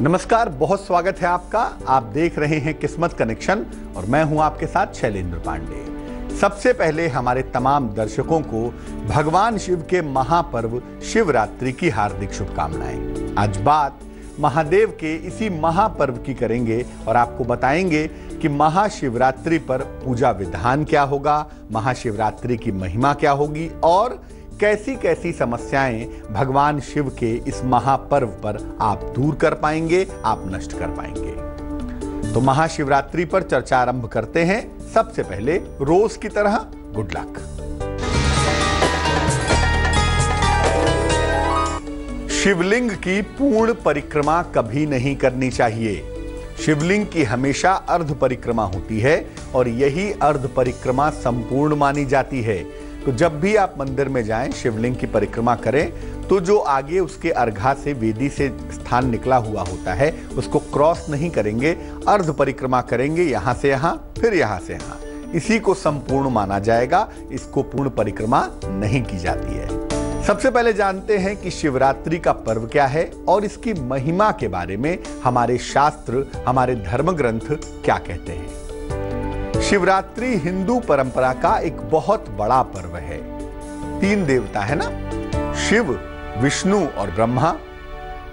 नमस्कार, बहुत स्वागत है आपका। आप देख रहे हैं किस्मत कनेक्शन और मैं हूं आपके साथ शैलेंद्र पांडे। सबसे पहले हमारे तमाम दर्शकों को भगवान शिव के महापर्व शिवरात्रि की हार्दिक शुभकामनाएं। आज बात महादेव के इसी महापर्व की करेंगे और आपको बताएंगे कि महाशिवरात्रि पर पूजा विधान क्या होगा, महाशिवरात्रि की महिमा क्या होगी और कैसी कैसी समस्याएं भगवान शिव के इस महापर्व पर आप दूर कर पाएंगे, आप नष्ट कर पाएंगे। तो महाशिवरात्रि पर चर्चा आरंभ करते हैं। सबसे पहले रोज की तरह गुड लक। शिवलिंग की पूर्ण परिक्रमा कभी नहीं करनी चाहिए। शिवलिंग की हमेशा अर्ध परिक्रमा होती है और यही अर्ध परिक्रमा संपूर्ण मानी जाती है। तो जब भी आप मंदिर में जाएं, शिवलिंग की परिक्रमा करें तो जो आगे उसके अर्घा से वेदी से स्थान निकला हुआ होता है उसको क्रॉस नहीं करेंगे, अर्ध परिक्रमा करेंगे, यहां से यहां फिर यहां से यहां। इसी को संपूर्ण माना जाएगा, इसको पूर्ण परिक्रमा नहीं की जाती है। सबसे पहले जानते हैं कि शिवरात्रि का पर्व क्या है और इसकी महिमा के बारे में हमारे शास्त्र, हमारे धर्म ग्रंथ क्या कहते हैं। शिवरात्रि हिंदू परंपरा का एक बहुत बड़ा पर्व है। 3 देवता है ना, शिव, विष्णु और ब्रह्मा,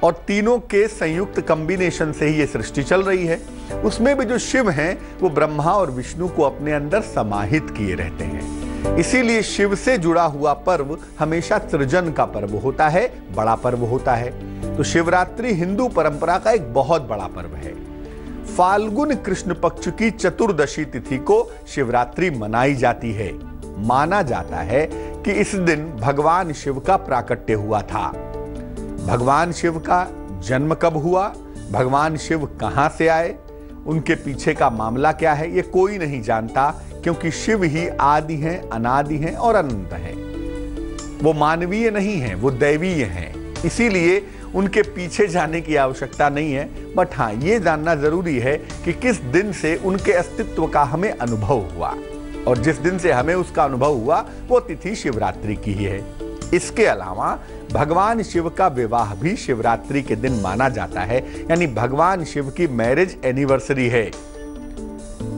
और तीनों के संयुक्त कॉम्बिनेशन से ही ये सृष्टि चल रही है। उसमें भी जो शिव हैं वो ब्रह्मा और विष्णु को अपने अंदर समाहित किए रहते हैं। इसीलिए शिव से जुड़ा हुआ पर्व हमेशा सृजन का पर्व होता है, बड़ा पर्व होता है। तो शिवरात्रि हिंदू परंपरा का एक बहुत बड़ा पर्व है। फाल्गुन कृष्ण पक्ष की चतुर्दशी तिथि को शिवरात्रि मनाई जाती है। माना जाता है कि इस दिन भगवान शिव का प्राकट्य हुआ था। भगवान शिव का जन्म कब हुआ, भगवान शिव कहां से आए, उनके पीछे का मामला क्या है, ये कोई नहीं जानता, क्योंकि शिव ही आदि हैं, अनादि हैं और अनंत हैं। वो मानवीय नहीं है, वो दैवीय हैं। इसीलिए उनके पीछे जाने की आवश्यकता नहीं है। बट हाँ, ये जानना जरूरी है कि किस दिन से उनके अस्तित्व का हमें अनुभव हुआ, और जिस दिन से हमें उसका अनुभव हुआ वो तिथि शिवरात्रि की ही है। इसके अलावा भगवान शिव का विवाह भी शिवरात्रि के दिन माना जाता है, यानी भगवान शिव की मैरिज एनिवर्सरी है।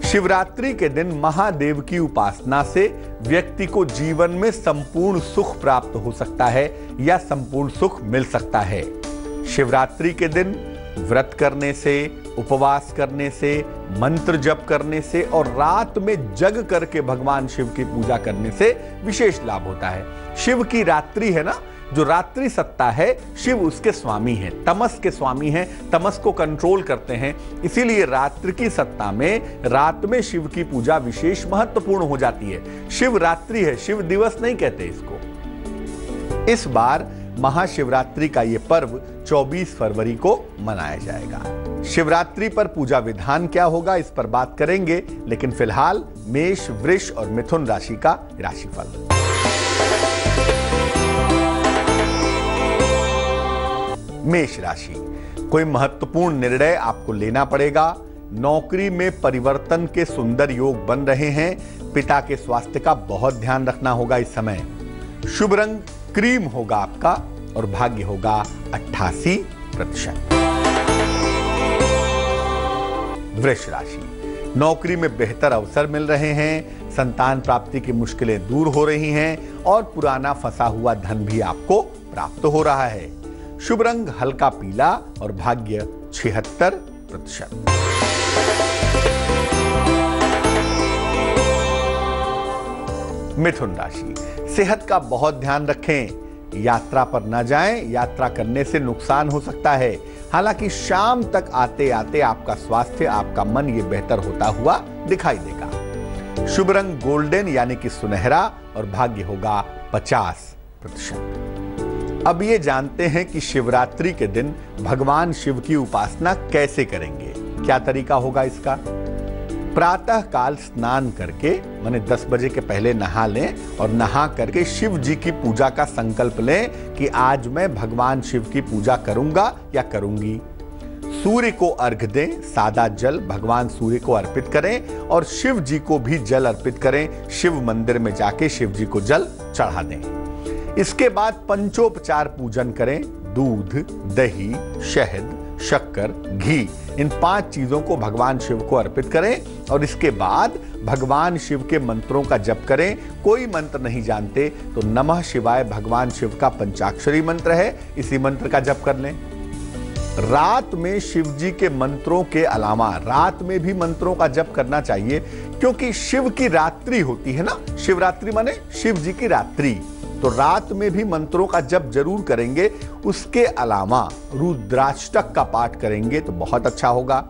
शिवरात्रि के दिन महादेव की उपासना से व्यक्ति को जीवन में संपूर्ण सुख प्राप्त हो सकता है या संपूर्ण सुख मिल सकता है। शिवरात्रि के दिन व्रत करने से, उपवास करने से, मंत्र जप करने से और रात में जग करके भगवान शिव की पूजा करने से विशेष लाभ होता है। शिव की रात्रि है ना, जो रात्रि सत्ता है, शिव उसके स्वामी हैं, तमस के स्वामी हैं, तमस को कंट्रोल करते हैं। इसीलिए रात्रि की सत्ता में रात में शिव की पूजा विशेष महत्वपूर्ण हो जाती है। शिवरात्रि है, शिव दिवस नहीं कहते इसको। इस बार महाशिवरात्रि का यह पर्व 24 फरवरी को मनाया जाएगा। शिवरात्रि पर पूजा विधान क्या होगा, इस पर बात करेंगे, लेकिन फिलहाल मेष, वृष और मिथुन राशि का राशिफल। मेष राशि, कोई महत्वपूर्ण निर्णय आपको लेना पड़ेगा। नौकरी में परिवर्तन के सुंदर योग बन रहे हैं। पिता के स्वास्थ्य का बहुत ध्यान रखना होगा इस समय। शुभ रंग क्रीम होगा आपका और भाग्य होगा 88%। वृष राशि, नौकरी में बेहतर अवसर मिल रहे हैं, संतान प्राप्ति की मुश्किलें दूर हो रही हैं और पुराना फंसा हुआ धन भी आपको प्राप्त हो रहा है। शुभ रंग हल्का पीला और भाग्य 76%। मिथुन राशि, सेहत का बहुत ध्यान रखें। यात्रा पर न जाएं, यात्रा करने से नुकसान हो सकता है। हालांकि शाम तक आते आते आपका स्वास्थ्य, आपका मन ये बेहतर होता हुआ दिखाई देगा। शुभ रंग गोल्डन यानी कि सुनहरा और भाग्य होगा 50%। अब ये जानते हैं कि शिवरात्रि के दिन भगवान शिव की उपासना कैसे करेंगे, क्या तरीका होगा इसका। प्रातः काल स्नान करके, माने 10 बजे के पहले नहा लें और नहा करके शिव जी की पूजा का संकल्प लें कि आज मैं भगवान शिव की पूजा करूंगा या करूंगी। सूर्य को अर्घ दें, सादा जल भगवान सूर्य को अर्पित करें और शिव जी को भी जल अर्पित करें। शिव मंदिर में जाके शिव जी को जल चढ़ा दें। इसके बाद पंचोपचार पूजन करें। दूध, दही, शहद, शक्कर, घी, इन 5 चीजों को भगवान शिव को अर्पित करें और इसके बाद भगवान शिव के मंत्रों का जप करें। कोई मंत्र नहीं जानते तो नमः शिवाय भगवान शिव का पंचाक्षरी मंत्र है, इसी मंत्र का जप कर लें। रात में शिव जी के मंत्रों के अलावा रात में भी मंत्रों का जप करना चाहिए, क्योंकि शिव की रात्रि होती है ना, शिवरात्रि माने शिव जी की रात्रि, तो रात में भी मंत्रों का जप जरूर करेंगे। उसके अलावा रुद्राष्टक का पाठ करेंगे तो बहुत अच्छा होगा।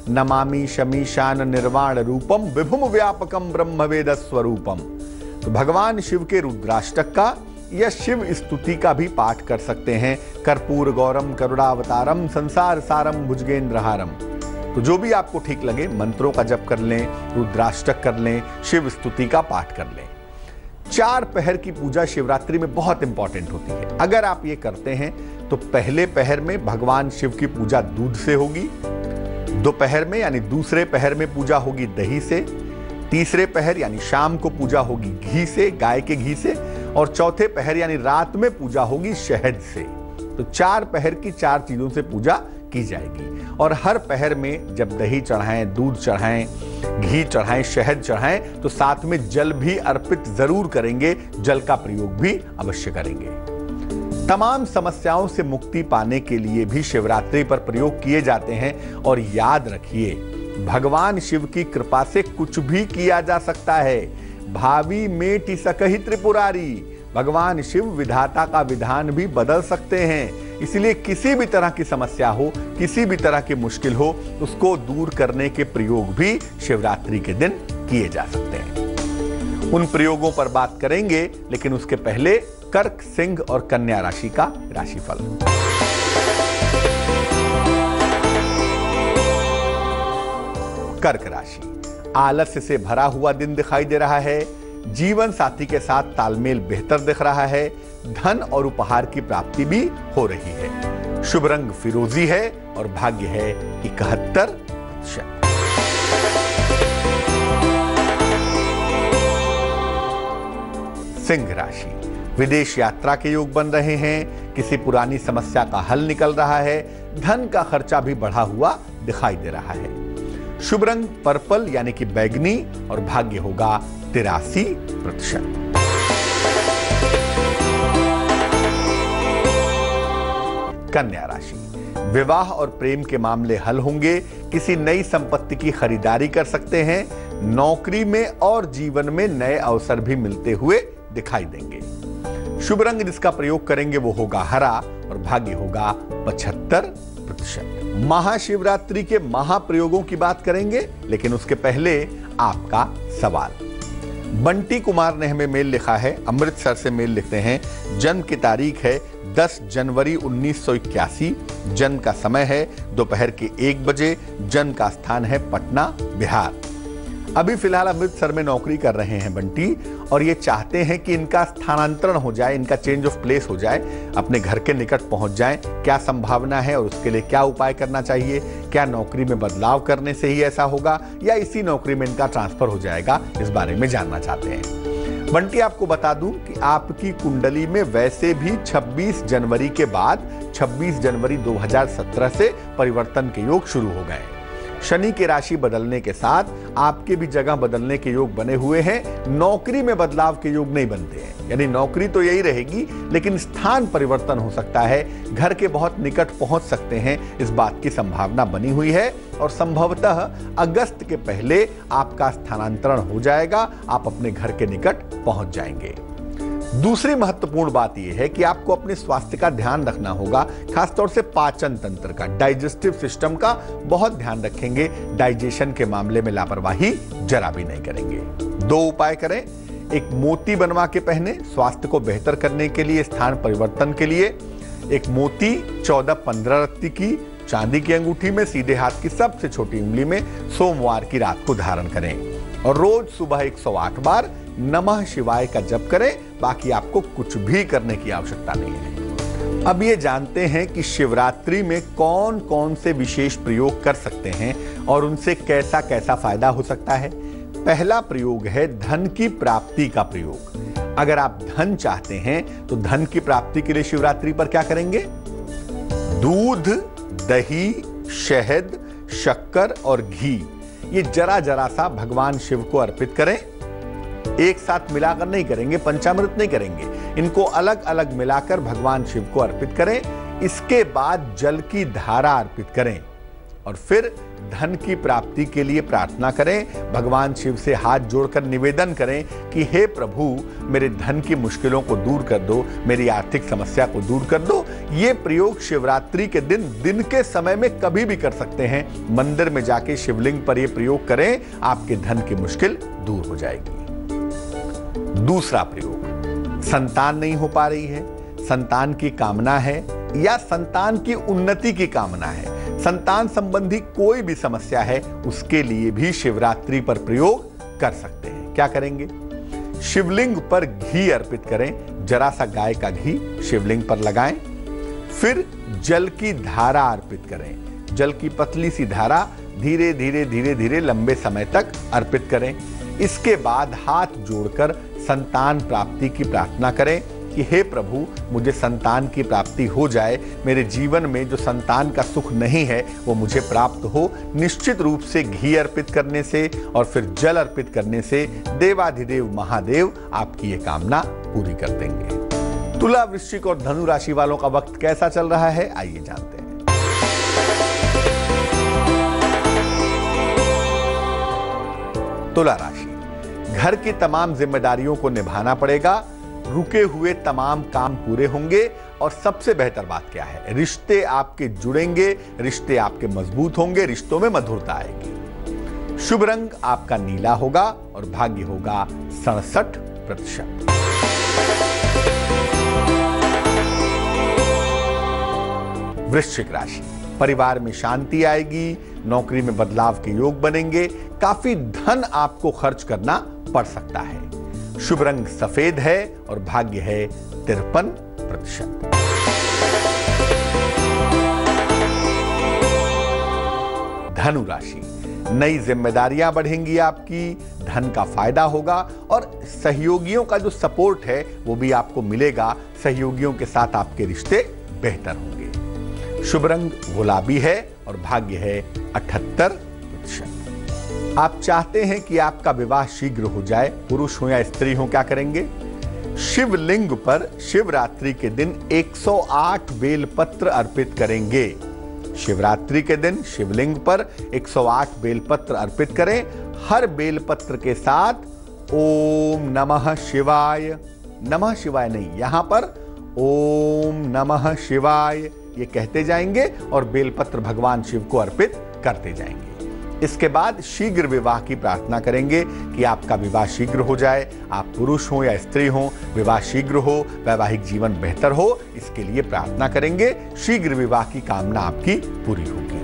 नमामि शमीशान निर्वाण रूपम विभुम व्यापकम ब्रह्मवेद स्वरूपम, तो भगवान शिव के रुद्राष्टक का या शिव स्तुति का भी पाठ कर सकते हैं। कर्पूर गौरम करुणावतारम संसार सारम भुजगेंद्रहारम, तो जो भी आपको ठीक लगे मंत्रों का जप कर लें, रुद्राष्टक कर लें, शिव स्तुति का पाठ कर लें। 4 पहर की पूजा शिवरात्रि में बहुत इंपॉर्टेंट होती है। अगर आप ये करते हैं तो पहले पहर में भगवान शिव की पूजा दूध से होगी, दोपहर में यानी दूसरे पहर में पूजा होगी दही से, तीसरे पहर यानी शाम को पूजा होगी घी से, गाय के घी से, और चौथे पहर यानी रात में पूजा होगी शहद से। तो 4 पहर की 4 चीजों से पूजा की जाएगी। और हर पहर में जब दही चढ़ाएं, दूध चढ़ाएं, घी चढ़ाएं, शहद चढ़ाएं, तो साथ में जल भी अर्पित जरूर करेंगे, जल का प्रयोग भी अवश्य करेंगे। तमाम समस्याओं से मुक्ति पाने के लिए भी शिवरात्रि पर प्रयोग किए जाते हैं। और याद रखिए, भगवान शिव की कृपा से कुछ भी किया जा सकता है। भावी मेटि सकहि त्रिपुरारी, भगवान शिव विधाता का विधान भी बदल सकते हैं। इसलिए किसी भी तरह की समस्या हो, किसी भी तरह की मुश्किल हो, उसको दूर करने के प्रयोग भी शिवरात्रि के दिन किए जा सकते हैं। उन प्रयोगों पर बात करेंगे, लेकिन उसके पहले कर्क, सिंह और कन्या राशि का राशिफल। कर्क राशि, आलस्य से भरा हुआ दिन दिखाई दे रहा है। जीवन साथी के साथ तालमेल बेहतर दिख रहा है। धन और उपहार की प्राप्ति भी हो रही है। शुभ रंग फिरोजी है और भाग्य है 71%। सिंह राशि, विदेश यात्रा के योग बन रहे हैं। किसी पुरानी समस्या का हल निकल रहा है। धन का खर्चा भी बढ़ा हुआ दिखाई दे रहा है। शुभ रंग पर्पल यानी कि बैगनी और भाग्य होगा 83%। कन्या राशि, विवाह और प्रेम के मामले हल होंगे। किसी नई संपत्ति की खरीदारी कर सकते हैं। नौकरी में और जीवन में नए अवसर भी मिलते हुए दिखाई देंगे। शुभ रंग जिसका प्रयोग करेंगे वो होगा हरा और भाग्य होगा 75%। महाशिवरात्रि के महाप्रयोगों की बात करेंगे, लेकिन उसके पहले आपका सवाल। बंटी कुमार ने हमें मेल लिखा है, अमृतसर से मेल लिखते हैं। जन्म की तारीख है 10 जनवरी 1981। जन्म का समय है दोपहर के 1 बजे। जन्म का स्थान है पटना, बिहार। अभी फिलहाल अमृतसर में नौकरी कर रहे हैं बंटी, और ये चाहते हैं कि इनका स्थानांतरण हो जाए, इनका चेंज ऑफ प्लेस हो जाए, अपने घर के निकट पहुंच जाएं। क्या संभावना है और उसके लिए क्या उपाय करना चाहिए? क्या नौकरी में बदलाव करने से ही ऐसा होगा या इसी नौकरी में इनका ट्रांसफर हो जाएगा? इस बारे में जानना चाहते हैं। बंटी, आपको बता दूं कि आपकी कुंडली में वैसे भी 26 जनवरी के बाद 26 जनवरी 2017 से परिवर्तन के योग शुरू हो गए। शनि की राशि बदलने के साथ आपके भी जगह बदलने के योग बने हुए हैं। नौकरी में बदलाव के योग नहीं बनते हैं, यानी नौकरी तो यही रहेगी, लेकिन स्थान परिवर्तन हो सकता है। घर के बहुत निकट पहुंच सकते हैं, इस बात की संभावना बनी हुई है। और संभवतः अगस्त के पहले आपका स्थानांतरण हो जाएगा, आप अपने घर के निकट पहुंच जाएंगे। दूसरी महत्वपूर्ण बात यह है कि आपको अपने स्वास्थ्य का ध्यान रखना होगा, खासतौर से पाचन तंत्र का, डाइजेस्टिव सिस्टम का बहुत ध्यान रखेंगे। डाइजेशन के मामले में लापरवाही जरा भी नहीं करेंगे। 2 उपाय करें। एक मोती बनवा के पहने, स्वास्थ्य को बेहतर करने के लिए, स्थान परिवर्तन के लिए। एक मोती 14-15 रत्ती की चांदी की अंगूठी में सीधे हाथ की सबसे छोटी उंगली में सोमवार की रात को धारण करें और रोज सुबह 108 बार नमः शिवाय का जप करें। बाकी आपको कुछ भी करने की आवश्यकता नहीं है। अब ये जानते हैं कि शिवरात्रि में कौन कौन से विशेष प्रयोग कर सकते हैं और उनसे कैसा कैसा फायदा हो सकता है। पहला प्रयोग है धन की प्राप्ति का प्रयोग। अगर आप धन चाहते हैं तो धन की प्राप्ति के लिए शिवरात्रि पर क्या करेंगे? दूध, दही शहद, शक्कर और घी ये जरा जरा सा भगवान शिव को अर्पित करें। एक साथ मिलाकर नहीं करेंगे, पंचामृत नहीं करेंगे, इनको अलग अलग मिलाकर भगवान शिव को अर्पित करें। इसके बाद जल की धारा अर्पित करें और फिर धन की प्राप्ति के लिए प्रार्थना करें। भगवान शिव से हाथ जोड़कर निवेदन करें कि हे प्रभु, मेरे धन की मुश्किलों को दूर कर दो, मेरी आर्थिक समस्या को दूर कर दो। ये प्रयोग शिवरात्रि के दिन के समय में कभी भी कर सकते हैं। मंदिर में जाके शिवलिंग पर यह प्रयोग करें, आपके धन की मुश्किल दूर हो जाएगी। दूसरा प्रयोग, संतान नहीं हो पा रही है, संतान की कामना है या संतान की उन्नति की कामना है, संतान संबंधी कोई भी समस्या है, उसके लिए भी शिवरात्रि पर प्रयोग कर सकते हैं। क्या करेंगे? शिवलिंग पर घी अर्पित करें, जरा सा गाय का घी शिवलिंग पर लगाएं। फिर जल की धारा अर्पित करें। जल की पतली सी धारा धीरे धीरे धीरे धीरे लंबे समय तक अर्पित करें। इसके बाद हाथ जोड़कर संतान प्राप्ति की प्रार्थना करें कि हे प्रभु, मुझे संतान की प्राप्ति हो जाए, मेरे जीवन में जो संतान का सुख नहीं है वो मुझे प्राप्त हो। निश्चित रूप से घी अर्पित करने से और फिर जल अर्पित करने से देवाधिदेव महादेव आपकी ये कामना पूरी कर देंगे। तुला, वृश्चिक और धनु राशि वालों का वक्त कैसा चल रहा है, आइए जानते हैं। तुला राशि, घर की तमाम जिम्मेदारियों को निभाना पड़ेगा। रुके हुए तमाम काम पूरे होंगे और सबसे बेहतर बात क्या है, रिश्ते आपके जुड़ेंगे, रिश्ते आपके मजबूत होंगे, रिश्तों में मधुरता आएगी। शुभ रंग आपका नीला होगा और भाग्य होगा 67%। वृश्चिक राशि, परिवार में शांति आएगी, नौकरी में बदलाव के योग बनेंगे, काफी धन आपको खर्च करना पड़ सकता है। शुभ रंग सफेद है और भाग्य है 53%। धनु राशि, नई जिम्मेदारियां बढ़ेंगी आपकी, धन का फायदा होगा और सहयोगियों का जो सपोर्ट है वो भी आपको मिलेगा। सहयोगियों के साथ आपके रिश्ते बेहतर होंगे। शुभ रंग गुलाबी है और भाग्य है 78%। आप चाहते हैं कि आपका विवाह शीघ्र हो जाए, पुरुष हो या स्त्री हो, क्या करेंगे? शिवलिंग पर शिवरात्रि के दिन 108 बेलपत्र अर्पित करेंगे। शिवरात्रि के दिन शिवलिंग पर 108 बेलपत्र अर्पित करें। हर बेलपत्र के साथ ओम नमः शिवाय, नमः शिवाय नहीं, यहां पर ओम नमः शिवाय ये कहते जाएंगे और बेलपत्र भगवान शिव को अर्पित करते जाएंगे। इसके बाद शीघ्र विवाह की प्रार्थना करेंगे कि आपका विवाह शीघ्र हो जाए। आप पुरुष हो या स्त्री हो, विवाह शीघ्र हो, वैवाहिक जीवन बेहतर हो, इसके लिए प्रार्थना करेंगे। शीघ्र विवाह की कामना आपकी पूरी होगी।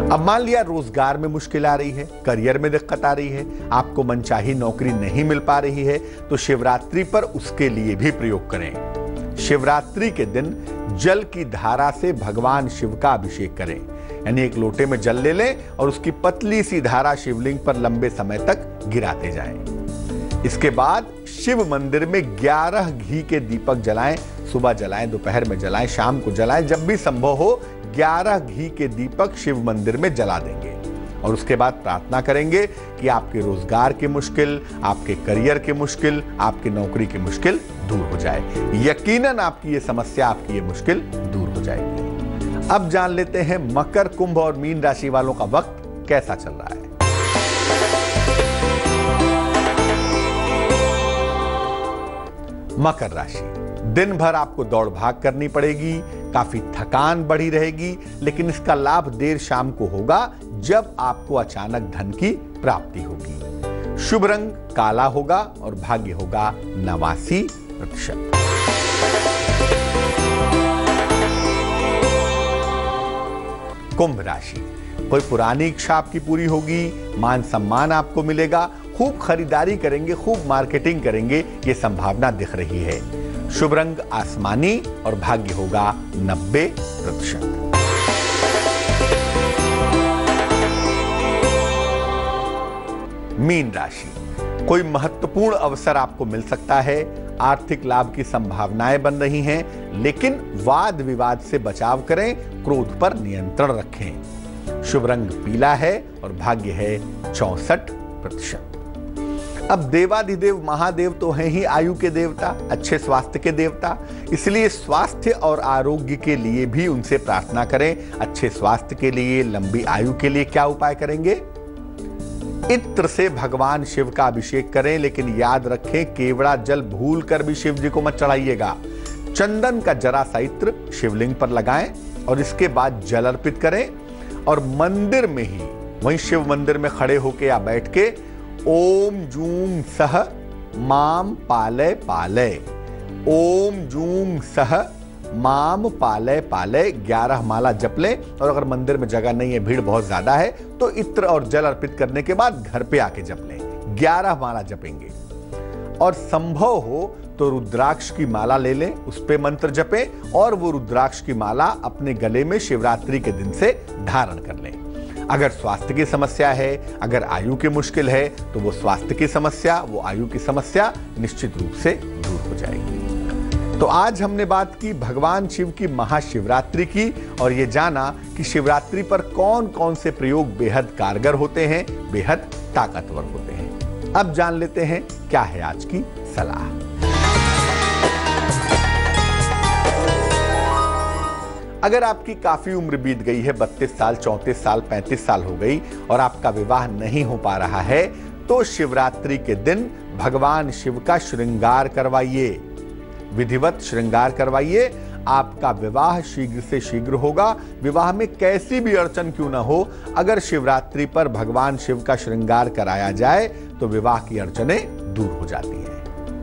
अब मान लिया रोजगार में मुश्किल आ रही है, करियर में दिक्कत आ रही है, आपको मनचाही नौकरी नहीं मिल पा रही है, तो शिवरात्रि पर उसके लिए भी प्रयोग करें। शिवरात्रि के दिन जल की धारा से भगवान शिव का अभिषेक करें, यानी एक लोटे में जल ले लें और उसकी पतली सी धारा शिवलिंग पर लंबे समय तक गिराते जाएं। इसके बाद शिव मंदिर में 11 घी के दीपक जलाएं। सुबह जलाएं, दोपहर में जलाएं, शाम को जलाएं, जब भी संभव हो 11 घी के दीपक शिव मंदिर में जला देंगे और उसके बाद प्रार्थना करेंगे कि आपके रोजगार की मुश्किल, आपके करियर की मुश्किल, आपकी नौकरी की मुश्किल दूर हो जाए। यकीनन आपकी ये समस्या, आपकी ये मुश्किल दूर हो जाएगी। अब जान लेते हैं मकर, कुंभ और मीन राशि वालों का वक्त कैसा चल रहा है। मकर राशि, दिन भर आपको दौड़ भाग करनी पड़ेगी, काफी थकान बढ़ी रहेगी, लेकिन इसका लाभ देर शाम को होगा जब आपको अचानक धन की प्राप्ति होगी। शुभ रंग काला होगा और भाग्य होगा 89%। कुंभ राशि, कोई पुरानी इच्छा आपकी पूरी होगी, मान सम्मान आपको मिलेगा, खूब खरीदारी करेंगे, खूब मार्केटिंग करेंगे, ये संभावना दिख रही है। शुभ रंग आसमानी और भाग्य होगा 90%। मीन राशि, कोई महत्वपूर्ण अवसर आपको मिल सकता है, आर्थिक लाभ की संभावनाएं बन रही हैं, लेकिन वाद विवाद से बचाव करें, क्रोध पर नियंत्रण रखें। शुभ रंग पीला है और भाग्य है 64%। अब देवाधिदेव महादेव तो हैं ही आयु के देवता, अच्छे स्वास्थ्य के देवता, इसलिए स्वास्थ्य और आरोग्य के लिए भी उनसे प्रार्थना करें। अच्छे स्वास्थ्य के लिए, लंबी आयु के लिए क्या उपाय करेंगे? इत्र से भगवान शिव का अभिषेक करें, लेकिन याद रखें केवड़ा जल भूल कर भी शिव जी को मत चढ़ाइएगा। चंदन का जरा सा इत्र शिवलिंग पर लगाएं और इसके बाद जल अर्पित करें और मंदिर में ही, वहीं शिव मंदिर में खड़े होके या बैठ के ओम जूं सह माम पालय पालय, ओम जूं सह माम पालय पालय 11 माला जप लें। और अगर मंदिर में जगह नहीं है, भीड़ बहुत ज्यादा है, तो इत्र और जल अर्पित करने के बाद घर पे आके जप लें। 11 माला जपेंगे और संभव हो तो रुद्राक्ष की माला ले लें, उस पे मंत्र जपें और वो रुद्राक्ष की माला अपने गले में शिवरात्रि के दिन से धारण कर लें। अगर स्वास्थ्य की समस्या है, अगर आयु की मुश्किल है, तो वो स्वास्थ्य की समस्या, वो आयु की समस्या निश्चित रूप से दूर हो जाएगी। तो आज हमने बात की भगवान शिव की महाशिवरात्रि की और ये जाना कि शिवरात्रि पर कौन कौन से प्रयोग बेहद कारगर होते हैं, बेहद ताकतवर होते हैं। अब जान लेते हैं क्या है आज की सलाह। अगर आपकी काफी उम्र बीत गई है, 32 साल, 34 साल, 35 साल हो गई और आपका विवाह नहीं हो पा रहा है, तो शिवरात्रि के दिन भगवान शिव का श्रृंगार करवाइए, विधिवत श्रृंगार करवाइए। आपका विवाह शीघ्र से शीघ्र होगा। विवाह में कैसी भी अड़चन क्यों ना हो, अगर शिवरात्रि पर भगवान शिव का श्रृंगार कराया जाए तो विवाह की अड़चनें दूर हो जाती हैं।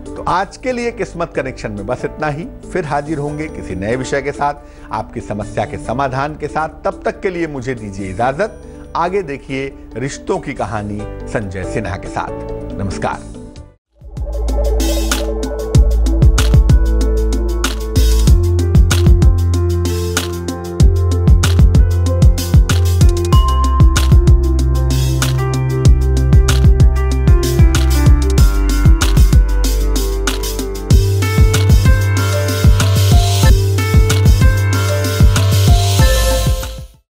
तो आज के लिए किस्मत कनेक्शन में बस इतना ही। फिर हाजिर होंगे किसी नए विषय के साथ, आपकी समस्या के समाधान के साथ। तब तक के लिए मुझे दीजिए इजाजत। आगे देखिए रिश्तों की कहानी संजय सिन्हा के साथ। नमस्कार।